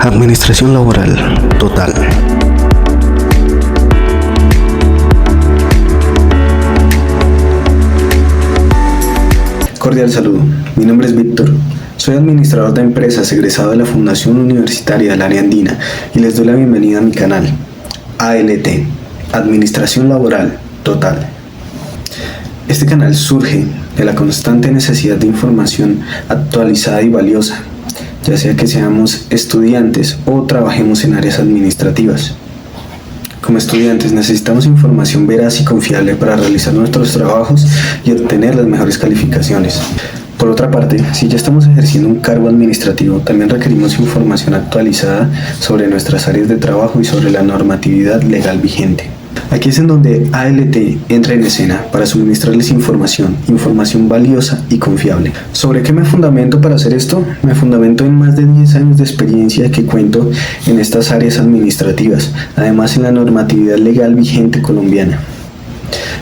Administración laboral total. Cordial saludo, mi nombre es Víctor, soy administrador de empresas egresado de la Fundación Universitaria del Área Andina y les doy la bienvenida a mi canal, ALT, Administración Laboral Total. Este canal surge de la constante necesidad de información actualizada y valiosa, ya sea que seamos estudiantes o trabajemos en áreas administrativas. Como estudiantes necesitamos información veraz y confiable para realizar nuestros trabajos y obtener las mejores calificaciones. Por otra parte, si ya estamos ejerciendo un cargo administrativo, también requerimos información actualizada sobre nuestras áreas de trabajo y sobre la normatividad legal vigente. Aquí es en donde ALT entra en escena para suministrarles información valiosa y confiable. ¿Sobre qué me fundamento para hacer esto? Me fundamento en más de 10 años de experiencia que cuento en estas áreas administrativas, además en la normatividad legal vigente colombiana.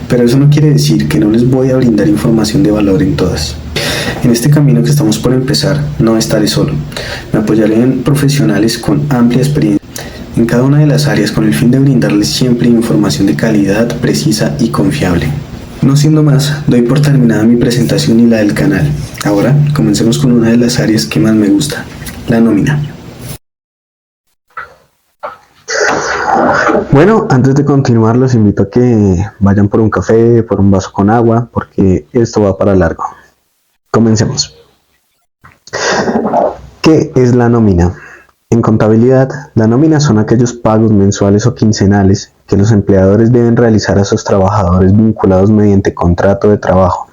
Pero eso no quiere decir que no les voy a brindar información de valor en todas. En este camino que estamos por empezar, no estaré solo. Me apoyaré en profesionales con amplia experiencia en cada una de las áreas con el fin de brindarles siempre información de calidad, precisa y confiable. No siendo más, doy por terminada mi presentación y la del canal. Ahora, comencemos con una de las áreas que más me gusta, la nómina. Bueno, antes de continuar los invito a que vayan por un café, por un vaso con agua, porque esto va para largo. Comencemos. ¿Qué es la nómina? En contabilidad, la nómina son aquellos pagos mensuales o quincenales que los empleadores deben realizar a sus trabajadores vinculados mediante contrato de trabajo,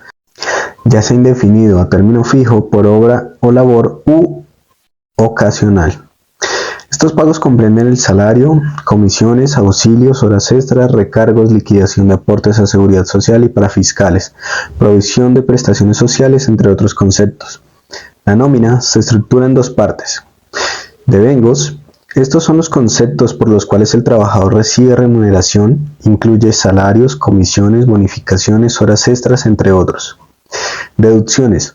ya sea indefinido a término fijo por obra o labor u ocasional. Estos pagos comprenden el salario, comisiones, auxilios, horas extras, recargos, liquidación de aportes a seguridad social y para fiscales, provisión de prestaciones sociales, entre otros conceptos. La nómina se estructura en dos partes. Devengos. Estos son los conceptos por los cuales el trabajador recibe remuneración, incluye salarios, comisiones, bonificaciones, horas extras, entre otros. Deducciones.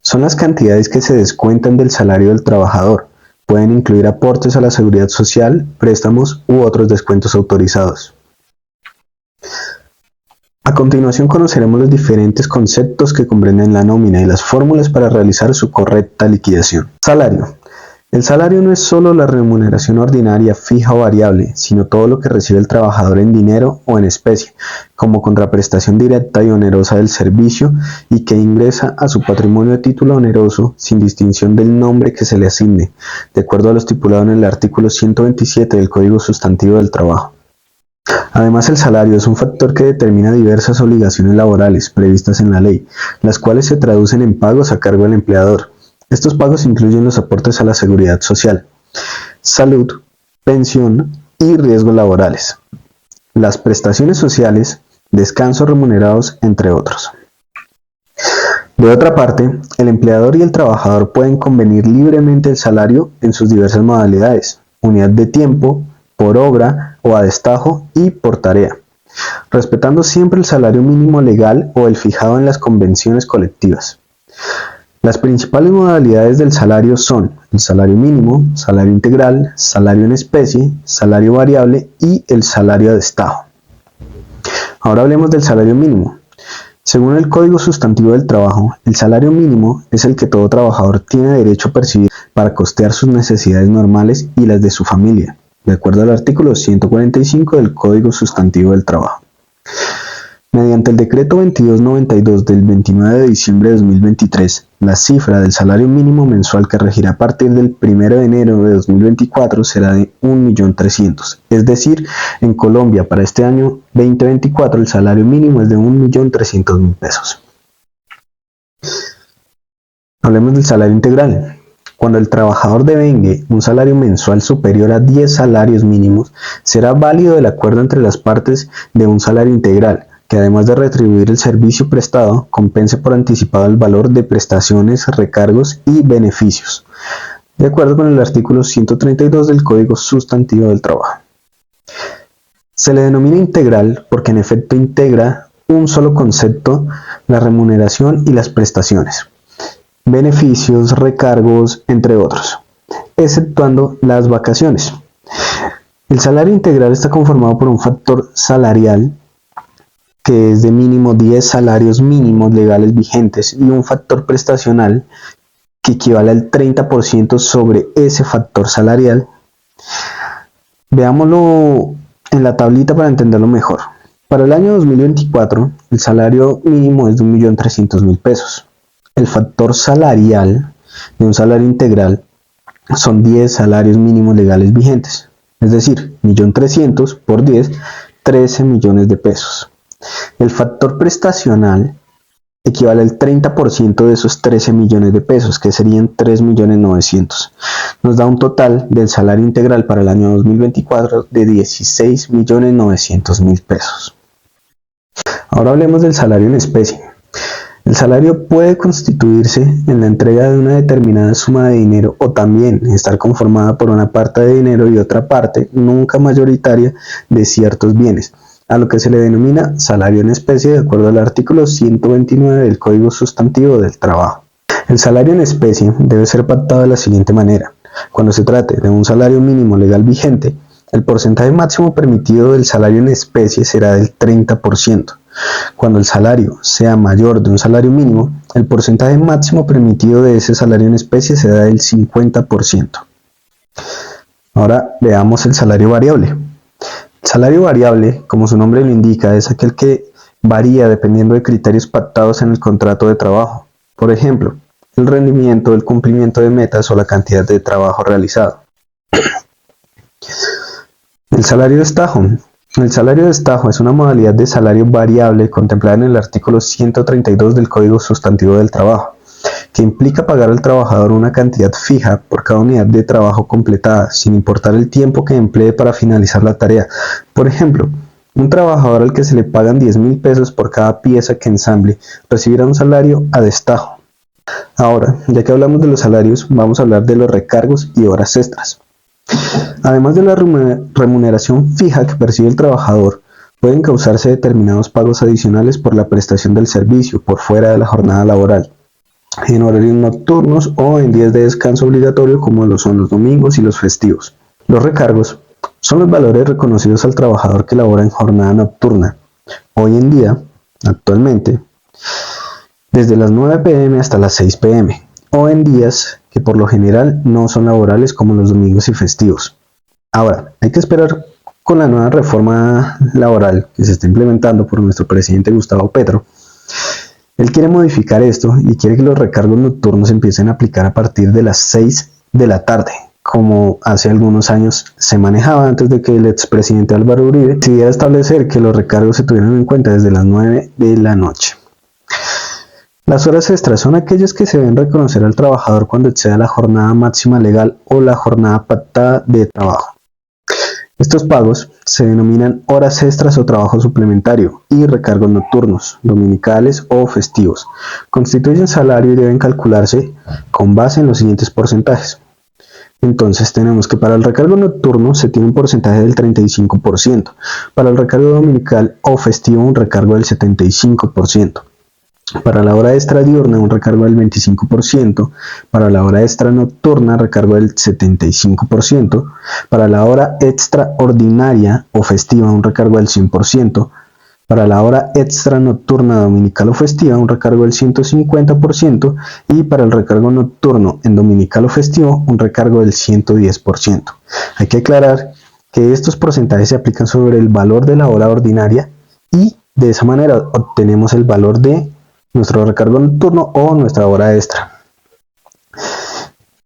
Son las cantidades que se descuentan del salario del trabajador. Pueden incluir aportes a la seguridad social, préstamos u otros descuentos autorizados. A continuación conoceremos los diferentes conceptos que comprenden la nómina y las fórmulas para realizar su correcta liquidación. Salario. El salario no es solo la remuneración ordinaria, fija o variable, sino todo lo que recibe el trabajador en dinero o en especie, como contraprestación directa y onerosa del servicio y que ingresa a su patrimonio a título oneroso sin distinción del nombre que se le asigne, de acuerdo a lo estipulado en el artículo 127 del Código Sustantivo del Trabajo. Además, el salario es un factor que determina diversas obligaciones laborales previstas en la ley, las cuales se traducen en pagos a cargo del empleador. Estos pagos incluyen los aportes a la seguridad social, salud, pensión y riesgos laborales, las prestaciones sociales, descansos remunerados, entre otros. De otra parte, el empleador y el trabajador pueden convenir libremente el salario en sus diversas modalidades, unidad de tiempo, por obra o a destajo y por tarea, respetando siempre el salario mínimo legal o el fijado en las convenciones colectivas. Las principales modalidades del salario son el salario mínimo, salario integral, salario en especie, salario variable y el salario a destajo. Ahora hablemos del salario mínimo. Según el Código Sustantivo del Trabajo, el salario mínimo es el que todo trabajador tiene derecho a percibir para costear sus necesidades normales y las de su familia, de acuerdo al artículo 145 del Código Sustantivo del Trabajo. Mediante el decreto 2292 del 29 de diciembre de 2023, la cifra del salario mínimo mensual que regirá a partir del 1 de enero de 2024 será de 1.300.000. Es decir, en Colombia para este año 2024 el salario mínimo es de 1.300.000 pesos. Hablemos del salario integral. Cuando el trabajador devengue un salario mensual superior a 10 salarios mínimos, será válido el acuerdo entre las partes de un salario integral, que además de retribuir el servicio prestado, compense por anticipado el valor de prestaciones, recargos y beneficios, de acuerdo con el artículo 132 del Código Sustantivo del Trabajo. Se le denomina integral porque en efecto integra un solo concepto, la remuneración y las prestaciones, beneficios, recargos, entre otros. exceptuando las vacaciones. El salario integral está conformado por un factor salarial que es de mínimo 10 salarios mínimos legales vigentes y un factor prestacional que equivale al 30% sobre ese factor salarial. Veámoslo en la tablita para entenderlo mejor. Para el año 2024, el salario mínimo es de 1.300.000 pesos. El factor salarial de un salario integral son 10 salarios mínimos legales vigentes. Es decir, 1.300.000 por 10, 13 millones de pesos. El factor prestacional equivale al 30% de esos 13 millones de pesos, que serían 3.900.000. Nos da un total del salario integral para el año 2024 de 16.900.000 pesos. Ahora hablemos del salario en especie. El salario puede constituirse en la entrega de una determinada suma de dinero o también estar conformada por una parte de dinero y otra parte, nunca mayoritaria, de ciertos bienes, a lo que se le denomina salario en especie de acuerdo al artículo 129 del Código Sustantivo del Trabajo. El salario en especie debe ser pactado de la siguiente manera. Cuando se trate de un salario mínimo legal vigente, el porcentaje máximo permitido del salario en especie será del 30%. Cuando el salario sea mayor de un salario mínimo, el porcentaje máximo permitido de ese salario en especie será del 50%. Ahora veamos el salario variable. El salario variable, como su nombre lo indica, es aquel que varía dependiendo de criterios pactados en el contrato de trabajo. Por ejemplo, el rendimiento, el cumplimiento de metas o la cantidad de trabajo realizado. El salario de estajo. El salario de estajo es una modalidad de salario variable contemplada en el artículo 132 del Código Sustantivo del Trabajo, que implica pagar al trabajador una cantidad fija por cada unidad de trabajo completada, sin importar el tiempo que emplee para finalizar la tarea. Por ejemplo, un trabajador al que se le pagan 10.000 pesos por cada pieza que ensamble recibirá un salario a destajo. Ahora, ya que hablamos de los salarios, vamos a hablar de los recargos y horas extras. Además de la remuneración fija que percibe el trabajador, pueden causarse determinados pagos adicionales por la prestación del servicio por fuera de la jornada laboral, en horarios nocturnos o en días de descanso obligatorio como lo son los domingos y los festivos. Los recargos son los valores reconocidos al trabajador que labora en jornada nocturna. Hoy en día, actualmente, desde las 9 p.m. hasta las 6 p.m. o en días que por lo general no son laborales como los domingos y festivos. Ahora, hay que esperar con la nueva reforma laboral que se está implementando por nuestro presidente Gustavo Petro. Él quiere modificar esto y quiere que los recargos nocturnos empiecen a aplicar a partir de las 6 de la tarde, como hace algunos años se manejaba antes de que el expresidente Álvaro Uribe decidiera establecer que los recargos se tuvieran en cuenta desde las 9 de la noche. Las horas extras son aquellas que se deben reconocer al trabajador cuando exceda la jornada máxima legal o la jornada pactada de trabajo. Estos pagos se denominan horas extras o trabajo suplementario y recargos nocturnos, dominicales o festivos. Constituyen salario y deben calcularse con base en los siguientes porcentajes. Entonces tenemos que para el recargo nocturno se tiene un porcentaje del 35%, para el recargo dominical o festivo un recargo del 75%. Para la hora extra diurna un recargo del 25%, para la hora extra nocturna recargo del 75%, para la hora extraordinaria o festiva un recargo del 100%, para la hora extra nocturna dominical o festiva un recargo del 150% y para el recargo nocturno en dominical o festivo un recargo del 110%. Hay que aclarar que estos porcentajes se aplican sobre el valor de la hora ordinaria y de esa manera obtenemos el valor de nuestro recargo nocturno o nuestra hora extra.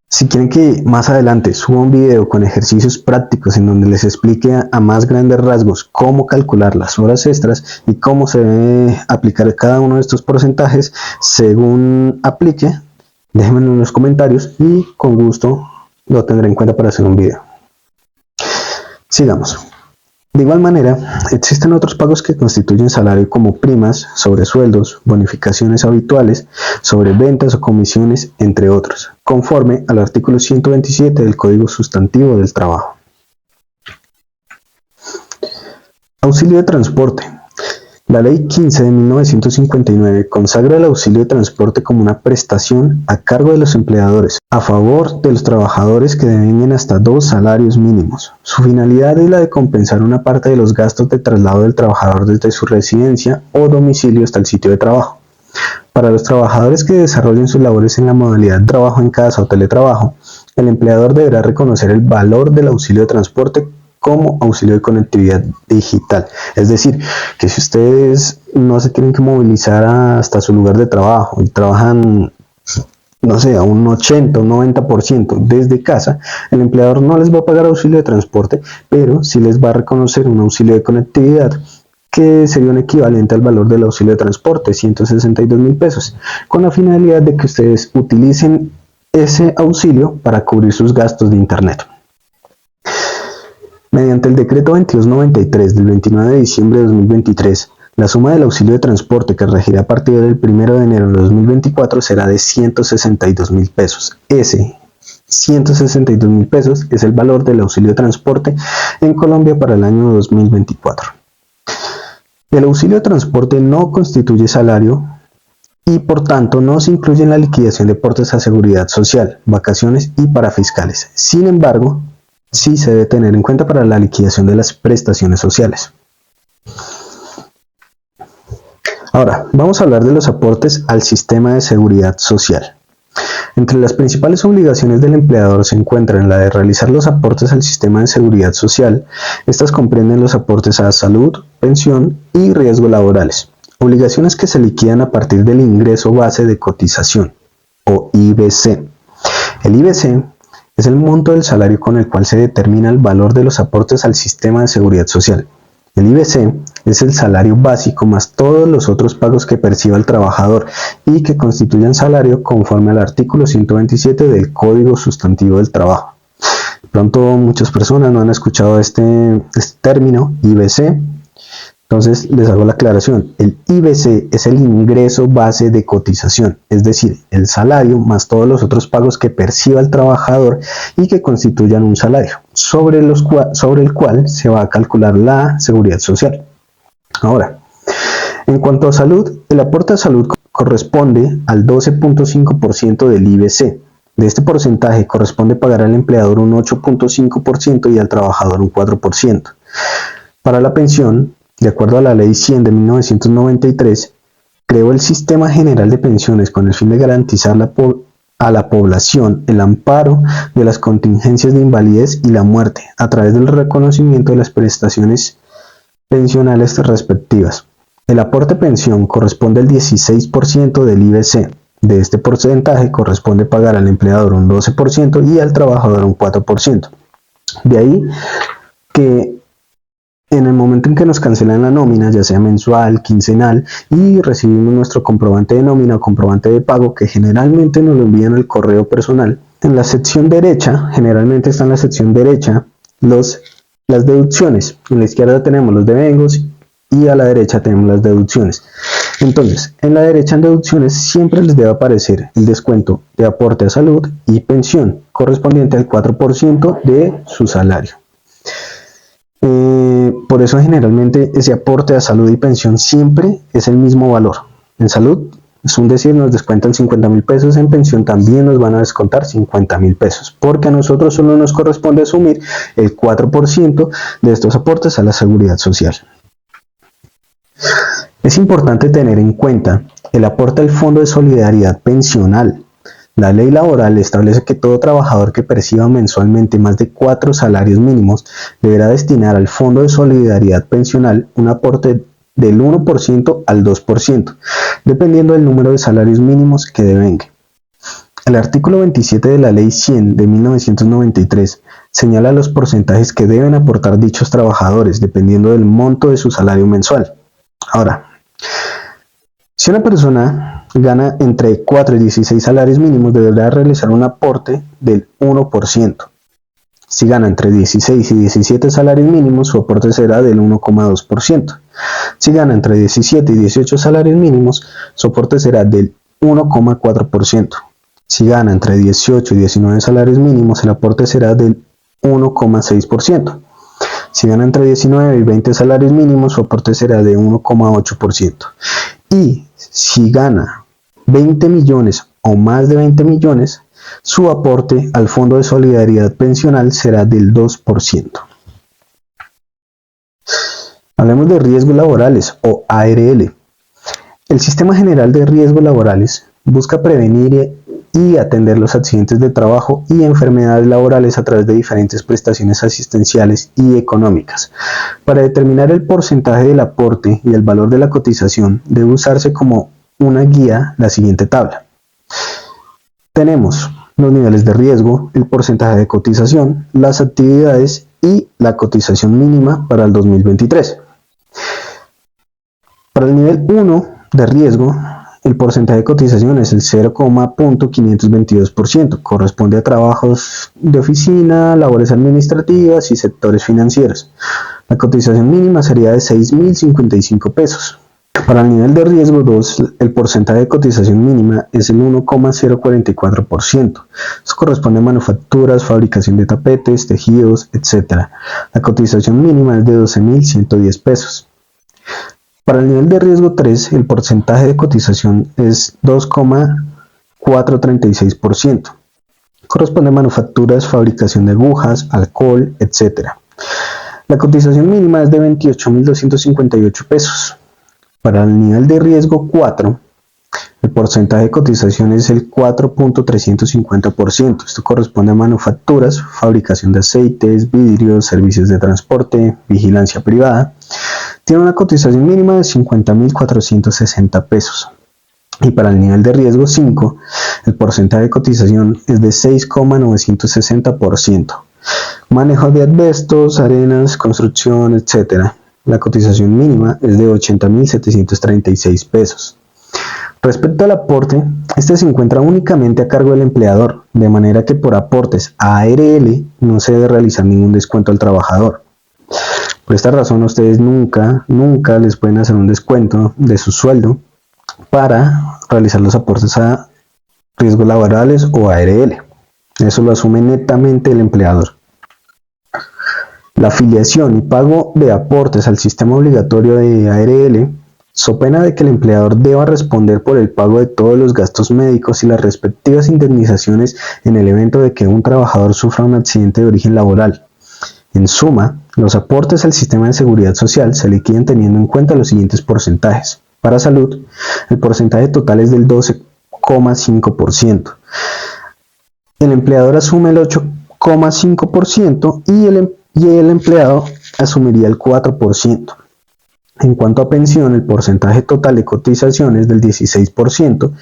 Si quieren que más adelante suba un video con ejercicios prácticos en donde les explique a más grandes rasgos cómo calcular las horas extras y cómo se debe aplicar cada uno de estos porcentajes según aplique, déjenmelo en los comentarios y con gusto lo tendré en cuenta para hacer un video. Sigamos. De igual manera, existen otros pagos que constituyen salario como primas, sobresueldos, bonificaciones habituales, sobreventas o comisiones, entre otros, conforme al artículo 127 del Código Sustantivo del Trabajo. Auxilio de transporte. La Ley 15 de 1959 consagra el auxilio de transporte como una prestación a cargo de los empleadores a favor de los trabajadores que devenguen hasta 2 salarios mínimos. Su finalidad es la de compensar una parte de los gastos de traslado del trabajador desde su residencia o domicilio hasta el sitio de trabajo. Para los trabajadores que desarrollen sus labores en la modalidad de trabajo en casa o teletrabajo, el empleador deberá reconocer el valor del auxilio de transporte como auxilio de conectividad digital. Es decir, que si ustedes no se tienen que movilizar hasta su lugar de trabajo y trabajan, no sé, a un 80 o 90% desde casa, el empleador no les va a pagar auxilio de transporte, pero sí les va a reconocer un auxilio de conectividad que sería un equivalente al valor del auxilio de transporte, 162.000 pesos, con la finalidad de que ustedes utilicen ese auxilio para cubrir sus gastos de internet. Mediante el decreto 2293 del 29 de diciembre de 2023, la suma del auxilio de transporte que regirá a partir del 1 de enero de 2024 será de 162.000 pesos. Ese 162.000 pesos es el valor del auxilio de transporte en Colombia para el año 2024. El auxilio de transporte no constituye salario y por tanto no se incluye en la liquidación de aportes a seguridad social, vacaciones y parafiscales. Sin embargo, sí se debe tener en cuenta para la liquidación de las prestaciones sociales. Ahora, vamos a hablar de los aportes al sistema de seguridad social. Entre las principales obligaciones del empleador se encuentran la de realizar los aportes al sistema de seguridad social. Estas comprenden los aportes a salud, pensión y riesgo laborales. Obligaciones que se liquidan a partir del ingreso base de cotización, o IBC. El IBC es el monto del salario con el cual se determina el valor de los aportes al sistema de seguridad social. El IBC es el salario básico más todos los otros pagos que perciba el trabajador y que constituyan salario conforme al artículo 127 del Código Sustantivo del Trabajo. De pronto muchas personas no han escuchado este término IBC. Entonces les hago la aclaración, el IBC es el ingreso base de cotización, es decir, el salario más todos los otros pagos que perciba el trabajador y que constituyan un salario, sobre el cual se va a calcular la seguridad social. Ahora, en cuanto a salud, el aporte a salud corresponde al 12.5% del IBC. De este porcentaje corresponde pagar al empleador un 8.5% y al trabajador un 4%. Para la pensión, de acuerdo a la Ley 100 de 1993, creó el Sistema General de Pensiones con el fin de garantizar a la población el amparo de las contingencias de invalidez y la muerte a través del reconocimiento de las prestaciones pensionales respectivas. El aporte pensión corresponde al 16% del IBC. De este porcentaje corresponde pagar al empleador un 12% y al trabajador un 4%. De ahí que en el momento en que nos cancelan la nómina, ya sea mensual, quincenal, y recibimos nuestro comprobante de nómina o comprobante de pago, que generalmente nos lo envían al correo personal, en la sección derecha, generalmente está en la sección derecha, las deducciones. En la izquierda tenemos los devengos y a la derecha tenemos las deducciones. Entonces, en la derecha en deducciones siempre les debe aparecer el descuento de aporte a salud y pensión, correspondiente al 4% de su salario. Por eso generalmente ese aporte a salud y pensión siempre es el mismo valor. En salud, es un decir, nos descuentan 50.000 pesos, en pensión también nos van a descontar 50.000 pesos, porque a nosotros solo nos corresponde asumir el 4% de estos aportes a la seguridad social. Es importante tener en cuenta el aporte al Fondo de Solidaridad Pensional. La ley laboral establece que todo trabajador que perciba mensualmente más de 4 salarios mínimos deberá destinar al Fondo de Solidaridad Pensional un aporte del 1% al 2%, dependiendo del número de salarios mínimos que devengue. El artículo 27 de la Ley 100 de 1993 señala los porcentajes que deben aportar dichos trabajadores, dependiendo del monto de su salario mensual. Ahora, si una persona gana entre 4 y 16 salarios mínimos, deberá realizar un aporte del 1%. Si gana entre 16 y 17 salarios mínimos, su aporte será del 1,2%. Si gana entre 17 y 18 salarios mínimos, su aporte será del 1,4%. Si gana entre 18 y 19 salarios mínimos, el aporte será del 1,6%. Si gana entre 19 y 20 salarios mínimos, su aporte será de 1,8%. Y si gana 20 millones o más de 20 millones, su aporte al Fondo de Solidaridad Pensional será del 2%. Hablemos de riesgos laborales o ARL. El Sistema General de Riesgos Laborales busca prevenir y atender los accidentes de trabajo y enfermedades laborales a través de diferentes prestaciones asistenciales y económicas. Para determinar el porcentaje del aporte y el valor de la cotización, debe usarse como una guía la siguiente tabla. Tenemos los niveles de riesgo, el porcentaje de cotización, las actividades y la cotización mínima para el 2023. Para el nivel 1 de riesgo, el porcentaje de cotización es el 0,522%, corresponde a trabajos de oficina, labores administrativas y sectores financieros. La cotización mínima sería de 6.055 pesos. Para el nivel de riesgo 2, el porcentaje de cotización mínima es el 1,044%. Eso corresponde a manufacturas, fabricación de tapetes, tejidos, etc. La cotización mínima es de 12.110 pesos. Para el nivel de riesgo 3, el porcentaje de cotización es 2,436%. Corresponde a manufacturas, fabricación de agujas, alcohol, etc. La cotización mínima es de 28.258 pesos. Para el nivel de riesgo 4, el porcentaje de cotización es el 4,350%. Esto corresponde a manufacturas, fabricación de aceites, vidrios, servicios de transporte, vigilancia privada. Tiene una cotización mínima de 50.460 pesos. Y para el nivel de riesgo 5, el porcentaje de cotización es de 6,960%. Manejo de asbestos, arenas, construcción, etc. La cotización mínima es de 80.736 pesos. Respecto al aporte, este se encuentra únicamente a cargo del empleador, de manera que por aportes a ARL no se debe realizar ningún descuento al trabajador. Por esta razón, ustedes nunca les pueden hacer un descuento de su sueldo para realizar los aportes a riesgos laborales o ARL. Eso lo asume netamente el empleador. La afiliación y pago de aportes al sistema obligatorio de ARL, so pena de que el empleador deba responder por el pago de todos los gastos médicos y las respectivas indemnizaciones en el evento de que un trabajador sufra un accidente de origen laboral. En suma, los aportes al sistema de seguridad social se liquidan teniendo en cuenta los siguientes porcentajes. Para salud, el porcentaje total es del 12,5%. El empleador asume el 8,5% y el empleado asumiría el 4%. En cuanto a pensión, el porcentaje total de cotización es del 16%.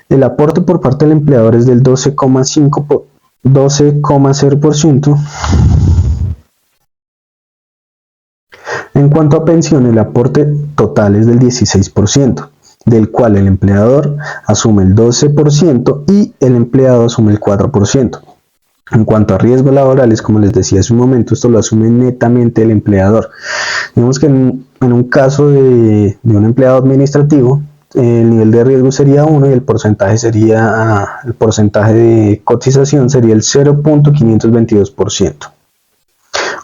El aporte por parte del empleador es del 12,0%. En cuanto a pensión, el aporte total es del 16%, del cual el empleador asume el 12% y el empleado asume el 4%. En cuanto a riesgos laborales, como les decía hace un momento, esto lo asume netamente el empleador. Digamos que en un caso de un empleado administrativo, el nivel de riesgo sería 1 y el porcentaje de cotización sería el 0,522%.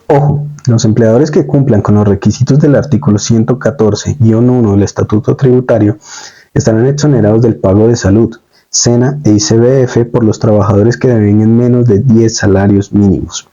Ojo, los empleadores que cumplan con los requisitos del artículo 114-1 del Estatuto Tributario estarán exonerados del pago de salud, SENA e ICBF por los trabajadores que devenguen menos de 10 salarios mínimos.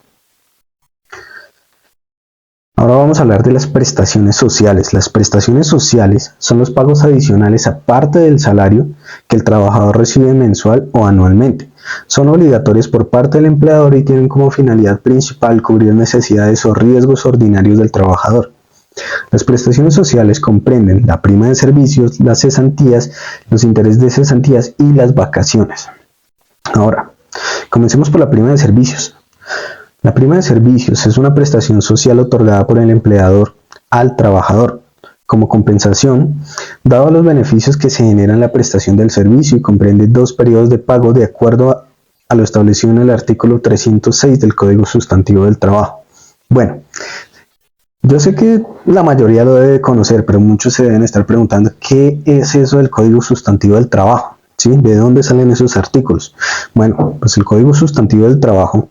Ahora vamos a hablar de las prestaciones sociales. Las prestaciones sociales son los pagos adicionales aparte del salario que el trabajador recibe mensual o anualmente. Son obligatorias por parte del empleador y tienen como finalidad principal cubrir necesidades o riesgos ordinarios del trabajador. Las prestaciones sociales comprenden la prima de servicios, las cesantías, los intereses de cesantías y las vacaciones. Ahora, comencemos por la prima de servicios. La prima de servicios es una prestación social otorgada por el empleador al trabajador como compensación, dado los beneficios que se generan en la prestación del servicio y comprende 2 periodos de pago de acuerdo a lo establecido en el artículo 306 del Código Sustantivo del Trabajo. Bueno, yo sé que la mayoría lo debe conocer, pero muchos se deben estar preguntando ¿qué es eso del Código Sustantivo del Trabajo? ¿Sí? ¿De dónde salen esos artículos? Bueno, pues el Código Sustantivo del Trabajo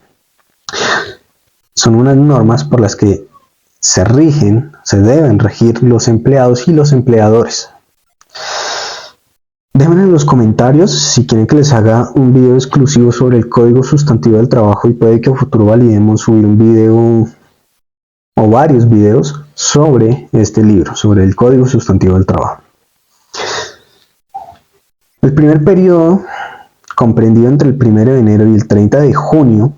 son unas normas por las que se deben regir los empleados y los empleadores. Déjenme en los comentarios si quieren que les haga un video exclusivo sobre el Código Sustantivo del Trabajo, y puede que a futuro validemos subir un video o varios videos sobre este libro, sobre el Código Sustantivo del Trabajo. El primer periodo, comprendido entre el 1 de enero y el 30 de junio,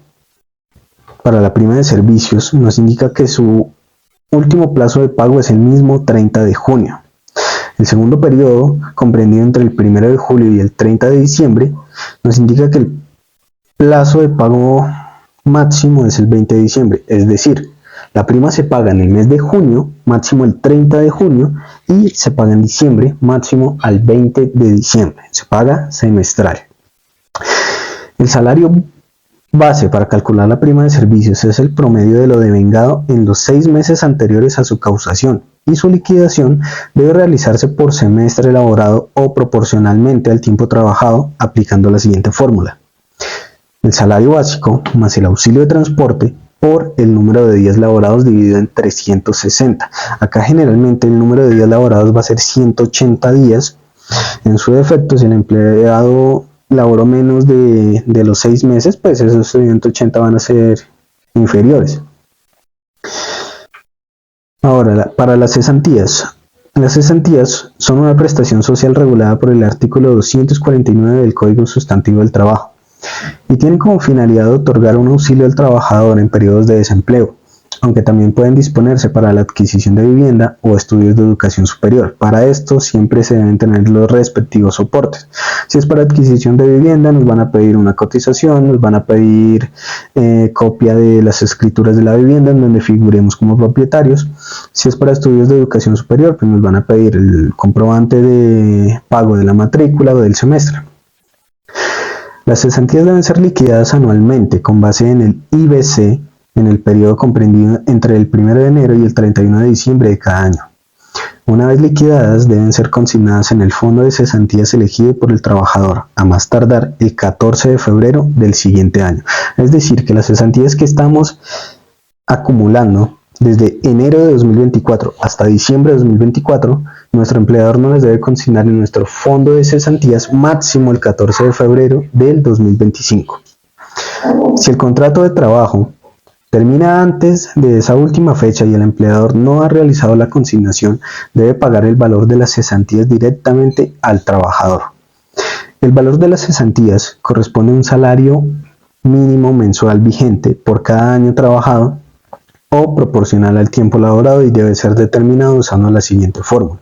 para la prima de servicios, nos indica que su último plazo de pago es el mismo 30 de junio. El segundo periodo, comprendido entre el 1 de julio y el 30 de diciembre, nos indica que el plazo de pago máximo es el 20 de diciembre, es decir, la prima se paga en el mes de junio, máximo el 30 de junio, y se paga en diciembre, máximo al 20 de diciembre. Se paga semestral. El salario base para calcular la prima de servicios es el promedio de lo devengado en los 6 meses anteriores a su causación, y su liquidación debe realizarse por semestre elaborado o proporcionalmente al tiempo trabajado, aplicando la siguiente fórmula: el salario básico más el auxilio de transporte por el número de días laborados dividido en 360. Acá generalmente el número de días laborados va a ser 180 días. En su defecto, si el empleado laboró menos de los 6 meses, pues esos 180 van a ser inferiores. Ahora, para las cesantías. Las cesantías son una prestación social regulada por el artículo 249 del Código Sustantivo del Trabajo y tienen como finalidad otorgar un auxilio al trabajador en periodos de desempleo, aunque también pueden disponerse para la adquisición de vivienda o estudios de educación superior. Para esto siempre se deben tener los respectivos soportes. Si es para adquisición de vivienda, nos van a pedir una cotización, nos van a pedir copia de las escrituras de la vivienda en donde figuremos como propietarios. Si es para estudios de educación superior, pues nos van a pedir el comprobante de pago de la matrícula o del semestre. Las cesantías deben ser liquidadas anualmente con base en el IBC en el periodo comprendido entre el 1 de enero y el 31 de diciembre de cada año. Una vez liquidadas, deben ser consignadas en el fondo de cesantías elegido por el trabajador, a más tardar el 14 de febrero del siguiente año. Es decir, que las cesantías que estamos acumulando desde enero de 2024 hasta diciembre de 2024, nuestro empleador no las debe consignar en nuestro fondo de cesantías máximo el 14 de febrero del 2025. Si el contrato de trabajo termina antes de esa última fecha y el empleador no ha realizado la consignación, debe pagar el valor de las cesantías directamente al trabajador. El valor de las cesantías corresponde a un salario mínimo mensual vigente por cada año trabajado o proporcional al tiempo laborado, y debe ser determinado usando la siguiente fórmula: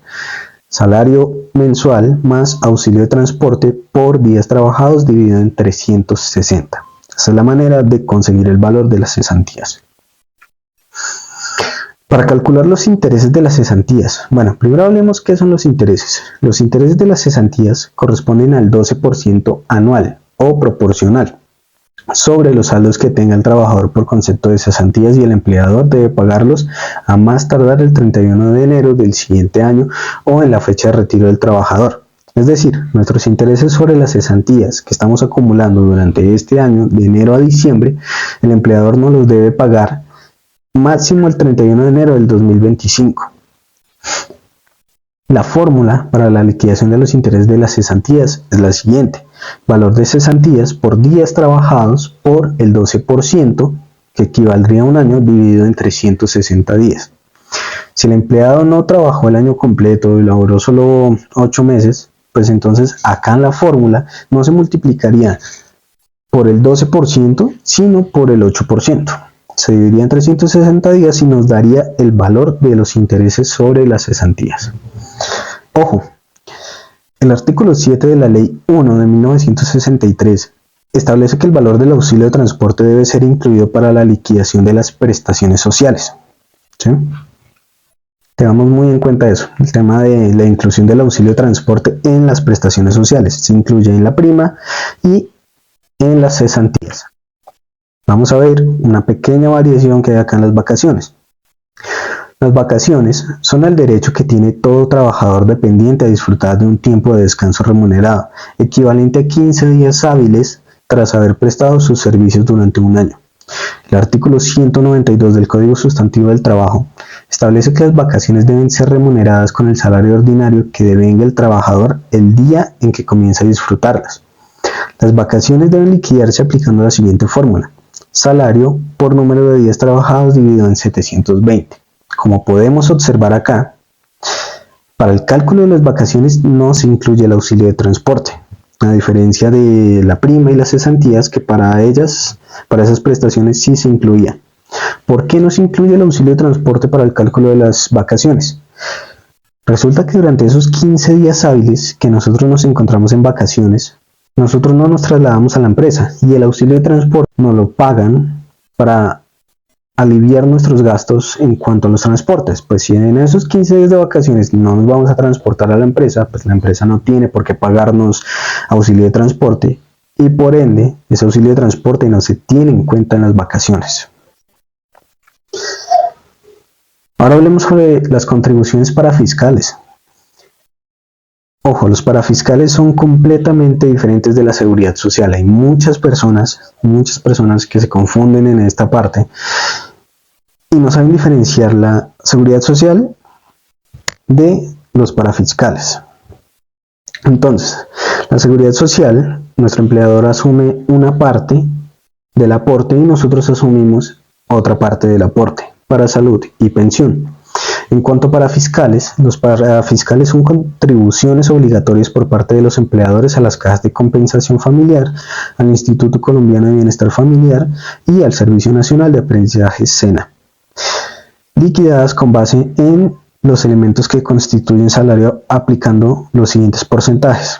salario mensual más auxilio de transporte por días trabajados dividido en 360. Esa es la manera de conseguir el valor de las cesantías. Para calcular los intereses de las cesantías, bueno, primero hablemos qué son los intereses. Los intereses de las cesantías corresponden al 12% anual o proporcional sobre los saldos que tenga el trabajador por concepto de cesantías, y el empleador debe pagarlos a más tardar el 31 de enero del siguiente año o en la fecha de retiro del trabajador. Es decir, nuestros intereses sobre las cesantías que estamos acumulando durante este año, de enero a diciembre, el empleador nos los debe pagar máximo el 31 de enero del 2025. La fórmula para la liquidación de los intereses de las cesantías es la siguiente: valor de cesantías por días trabajados por el 12%, que equivaldría a un año, dividido en 360 días. Si el empleado no trabajó el año completo y laboró solo 8 meses, pues entonces acá en la fórmula no se multiplicaría por el 12%, sino por el 8%. Se dividiría en 360 días y nos daría el valor de los intereses sobre las cesantías. Ojo, el artículo 7 de la Ley 1 de 1963 establece que el valor del auxilio de transporte debe ser incluido para la liquidación de las prestaciones sociales. ¿Sí? Tengamos muy en cuenta eso, el tema de la inclusión del auxilio de transporte en las prestaciones sociales. Se incluye en la prima y en las cesantías. Vamos a ver una pequeña variación que hay acá en las vacaciones. Las vacaciones son el derecho que tiene todo trabajador dependiente a disfrutar de un tiempo de descanso remunerado, equivalente a 15 días hábiles tras haber prestado sus servicios durante un año. El artículo 192 del Código Sustantivo del Trabajo establece que las vacaciones deben ser remuneradas con el salario ordinario que devenga el trabajador el día en que comienza a disfrutarlas. Las vacaciones deben liquidarse aplicando la siguiente fórmula: salario por número de días trabajados dividido en 720. Como podemos observar acá, para el cálculo de las vacaciones no se incluye el auxilio de transporte, a diferencia de la prima y las cesantías, que para esas prestaciones sí se incluía. ¿Por qué no se incluye el auxilio de transporte para el cálculo de las vacaciones? Resulta que durante esos 15 días hábiles que nosotros nos encontramos en vacaciones, nosotros no nos trasladamos a la empresa y el auxilio de transporte nos lo pagan para aliviar nuestros gastos en cuanto a los transportes. Pues si en esos 15 días de vacaciones no nos vamos a transportar a la empresa, pues la empresa no tiene por qué pagarnos auxilio de transporte y por ende ese auxilio de transporte no se tiene en cuenta en las vacaciones. Ahora hablemos sobre las contribuciones parafiscales. Ojo, los parafiscales son completamente diferentes de la seguridad social. Hay muchas personas que se confunden en esta parte y no saben diferenciar la seguridad social de los parafiscales. Entonces, la seguridad social, nuestro empleador asume una parte del aporte y nosotros asumimos otra parte del aporte para salud y pensión. En cuanto a parafiscales, los parafiscales son contribuciones obligatorias por parte de los empleadores a las cajas de compensación familiar, al Instituto Colombiano de Bienestar Familiar y al Servicio Nacional de Aprendizaje SENA, liquidadas con base en los elementos que constituyen salario aplicando los siguientes porcentajes.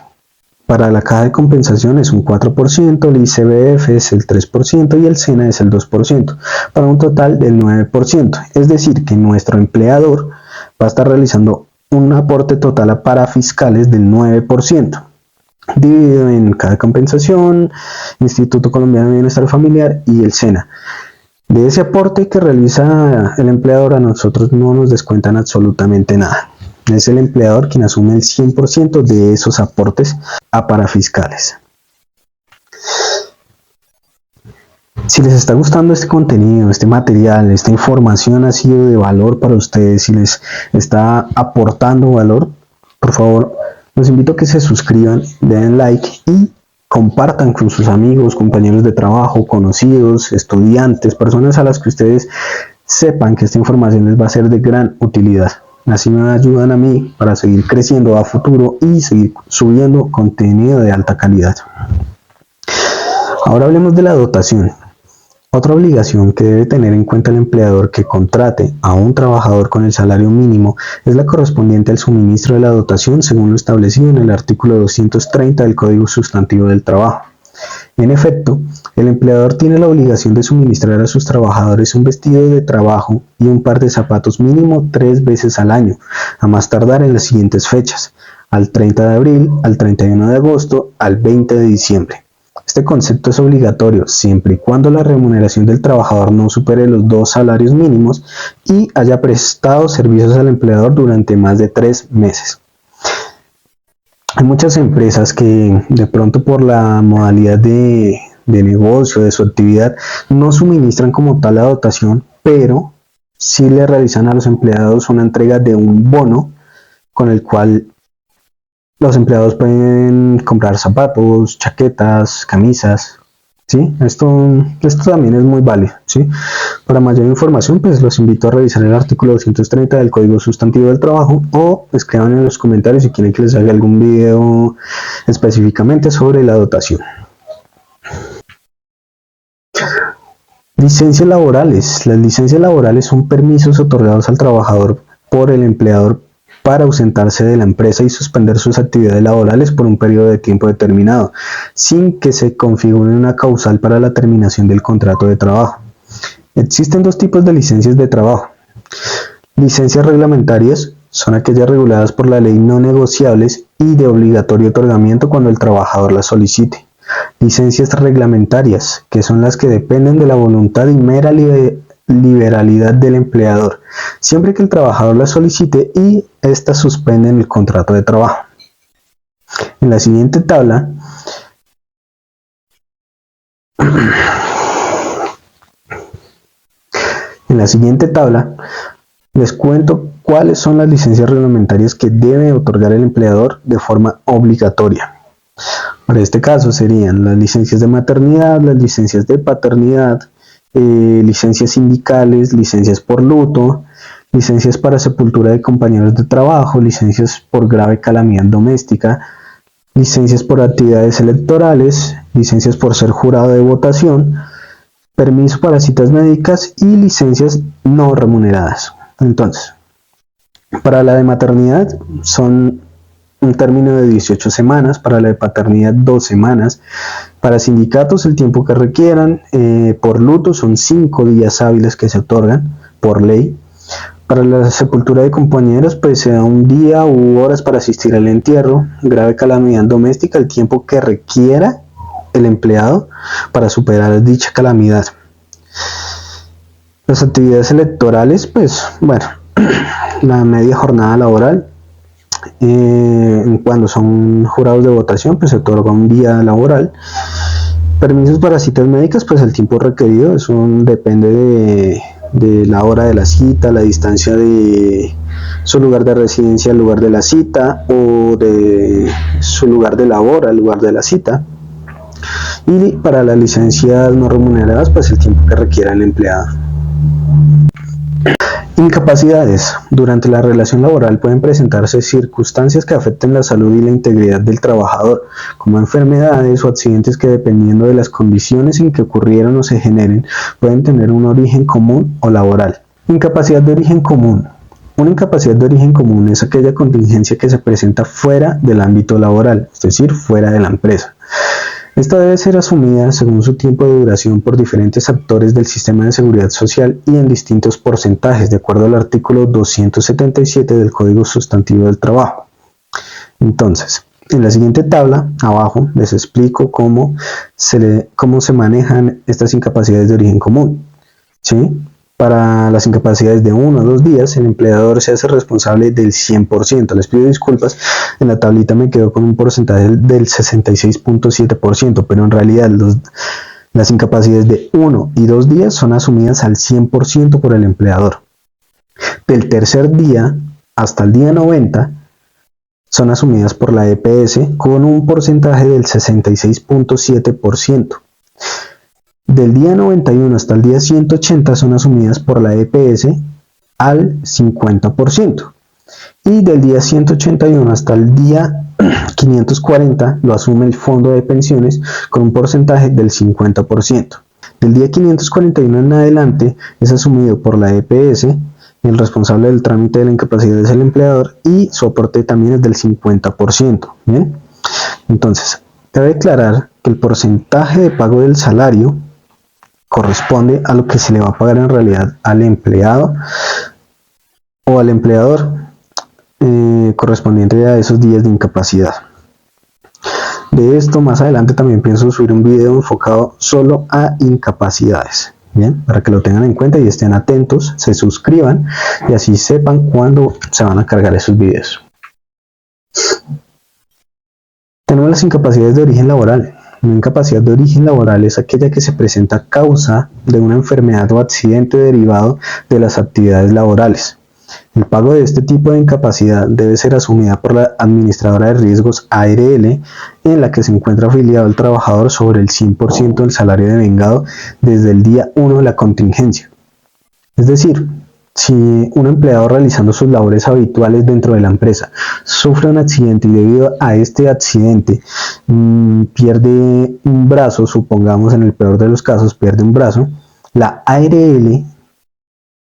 Para la caja de compensación es un 4%, el ICBF es el 3% y el SENA es el 2%, para un total del 9%. Es decir, que nuestro empleador va a estar realizando un aporte total a parafiscales del 9%, dividido en caja de compensación, Instituto Colombiano de Bienestar Familiar y el SENA. De ese aporte que realiza el empleador, a nosotros no nos descuentan absolutamente nada. Es el empleador quien asume el 100% de esos aportes a parafiscales. Si les está gustando este contenido, este material, esta información ha sido de valor para ustedes, si les está aportando valor, por favor, los invito a que se suscriban, den like y compartan con sus amigos, compañeros de trabajo, conocidos, estudiantes, personas a las que ustedes sepan que esta información les va a ser de gran utilidad. Así me ayudan a mí para seguir creciendo a futuro y seguir subiendo contenido de alta calidad. Ahora hablemos de la dotación. Otra obligación que debe tener en cuenta el empleador que contrate a un trabajador con el salario mínimo es la correspondiente al suministro de la dotación según lo establecido en el artículo 230 del Código Sustantivo del Trabajo. En efecto, el empleador tiene la obligación de suministrar a sus trabajadores un vestido de trabajo y un par de zapatos mínimo 3 veces al año, a más tardar en las siguientes fechas: al 30 de abril, al 31 de agosto, al 20 de diciembre. Este concepto es obligatorio siempre y cuando la remuneración del trabajador no supere los 2 salarios mínimos y haya prestado servicios al empleador durante más de 3 meses. Hay muchas empresas que de pronto por la modalidad de negocio, de su actividad, no suministran como tal la dotación, pero sí le realizan a los empleados una entrega de un bono con el cual los empleados pueden comprar zapatos, chaquetas, camisas, ¿sí? Esto también es muy válido, ¿sí? Para mayor información, pues los invito a revisar el artículo 230 del Código Sustantivo del Trabajo o escriban en los comentarios si quieren que les haga algún video específicamente sobre la dotación. Licencias laborales. Las licencias laborales son permisos otorgados al trabajador por el empleador para ausentarse de la empresa y suspender sus actividades laborales por un periodo de tiempo determinado, sin que se configure una causal para la terminación del contrato de trabajo. Existen 2 tipos de licencias de trabajo. Licencias reglamentarias son aquellas reguladas por la ley no negociables y de obligatorio otorgamiento cuando el trabajador las solicite. Licencias reglamentarias, que son las que dependen de la voluntad y mera liberalidad del empleador, siempre que el trabajador las solicite y éstas suspenden el contrato de trabajo. En la siguiente tabla En la siguiente tabla les cuento cuáles son las licencias reglamentarias que debe otorgar el empleador de forma obligatoria. Para este caso serían las licencias de maternidad, las licencias de paternidad, licencias sindicales, licencias por luto, licencias para sepultura de compañeros de trabajo, licencias por grave calamidad doméstica, licencias por actividades electorales, licencias por ser jurado de votación, permiso para citas médicas y licencias no remuneradas. Entonces, para la de maternidad son un término de 18 semanas, para la de paternidad 2 semanas, para sindicatos el tiempo que requieran, por luto son 5 días hábiles que se otorgan por ley. Para la sepultura de compañeros pues se da un día u horas para asistir al entierro, grave calamidad doméstica, el tiempo que requiera el empleado para superar dicha calamidad. Las actividades electorales, pues bueno, la media jornada laboral, cuando son jurados de votación, pues se otorga un día laboral. Permisos para citas médicas, pues el tiempo requerido, eso depende de la hora de la cita, la distancia de su lugar de residencia al lugar de la cita o de su lugar de labor al lugar de la cita. Y para las licencias no remuneradas, pues el tiempo que requiera el empleado. Incapacidades. Durante la relación laboral pueden presentarse circunstancias que afecten la salud y la integridad del trabajador, como enfermedades o accidentes que, dependiendo de las condiciones en que ocurrieron o se generen, pueden tener un origen común o laboral. Incapacidad de origen común. Una incapacidad de origen común es aquella contingencia que se presenta fuera del ámbito laboral, es decir, fuera de la empresa. Esta debe ser asumida según su tiempo de duración por diferentes actores del sistema de seguridad social y en distintos porcentajes, de acuerdo al artículo 277 del Código Sustantivo del Trabajo. Entonces, en la siguiente tabla, abajo, les explico cómo se manejan estas incapacidades de origen común. ¿Sí? Para las incapacidades de 1 a 2 días, el empleador se hace responsable del 100%. Les pido disculpas, en la tablita me quedo con un porcentaje del 66.7%, pero en realidad las incapacidades de 1 y 2 días son asumidas al 100% por el empleador. Del tercer día hasta el día 90 son asumidas por la EPS con un porcentaje del 66.7%. Del día 91 hasta el día 180 son asumidas por la EPS al 50%. Y del día 181 hasta el día 540 lo asume el fondo de pensiones con un porcentaje del 50%. Del día 541 en adelante es asumido por la EPS, el responsable del trámite de la incapacidad es el empleador y su aporte también es del 50%. ¿Bien? Entonces, cabe aclarar que el porcentaje de pago del salario corresponde a lo que se le va a pagar en realidad al empleado o al empleador correspondiente a esos días de incapacidad. De esto más adelante también pienso subir un video enfocado solo a incapacidades. Bien, para que lo tengan en cuenta y estén atentos, se suscriban y así sepan cuándo se van a cargar esos videos. Tenemos las incapacidades de origen laboral. Una incapacidad de origen laboral es aquella que se presenta a causa de una enfermedad o accidente derivado de las actividades laborales. El pago de este tipo de incapacidad debe ser asumida por la administradora de riesgos ARL, en la que se encuentra afiliado el trabajador sobre el 100% del salario devengado desde el día 1 de la contingencia. Es decir, si un empleado realizando sus labores habituales dentro de la empresa sufre un accidente y debido a este accidente pierde un brazo, supongamos en el peor de los casos pierde un brazo, la ARL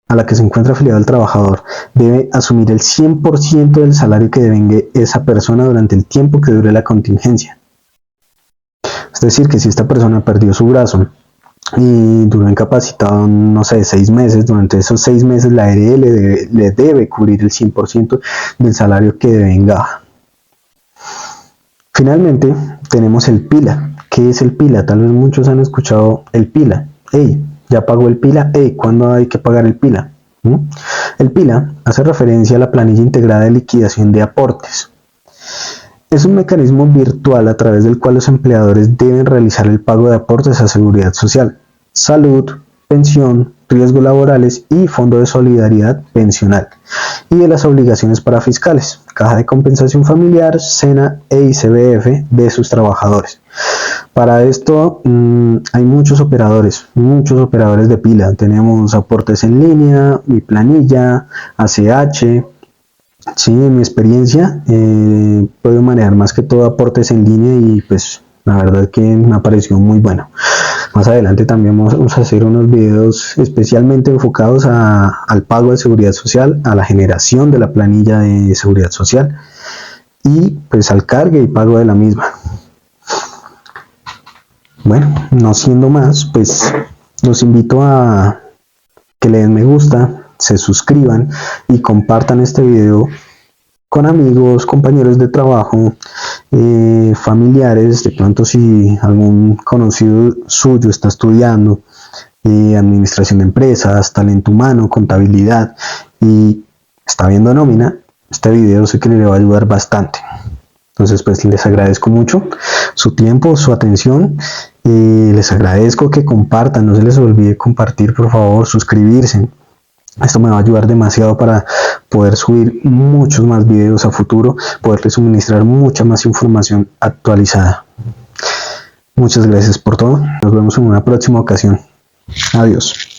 a la que se encuentra afiliado el trabajador debe asumir el 100% del salario que devengue esa persona durante el tiempo que dure la contingencia. Es decir, que si esta persona perdió su brazo y duró incapacitado, no sé, 6 meses, durante esos 6 meses la ARL le debe cubrir el 100% del salario que devenga. Finalmente, tenemos el PILA. ¿Qué es el PILA? Tal vez muchos han escuchado el PILA. ¡Ey! ¿Ya pagó el PILA? ¡Ey! ¿Cuándo hay que pagar el PILA? El PILA hace referencia a la planilla integrada de liquidación de aportes. Es un mecanismo virtual a través del cual los empleadores deben realizar el pago de aportes a seguridad social, salud, pensión, riesgos laborales y Fondo de Solidaridad Pensional, y de las obligaciones parafiscales, Caja de Compensación Familiar, SENA e ICBF de sus trabajadores. Para esto hay muchos operadores de pila. Tenemos aportes en línea, Mi Planilla, ACH. Sí, en mi experiencia puedo manejar más que todo aportes en línea y pues la verdad que me ha parecido muy bueno. Más adelante también vamos a hacer unos videos especialmente enfocados al pago de seguridad social, a la generación de la planilla de seguridad social y pues al cargue y pago de la misma. Bueno, no siendo más, pues los invito a que le den me gusta, se suscriban y compartan este video con amigos, compañeros de trabajo, familiares. De pronto si algún conocido suyo está estudiando administración de empresas, talento humano, contabilidad y está viendo nómina, este video sé que le va a ayudar bastante. Entonces pues les agradezco mucho su tiempo, su atención. Les agradezco que compartan, no se les olvide compartir, por favor, suscribirse. Esto me va a ayudar demasiado para poder subir muchos más videos a futuro, poderles suministrar mucha más información actualizada. Muchas gracias por todo. Nos vemos en una próxima ocasión. Adiós.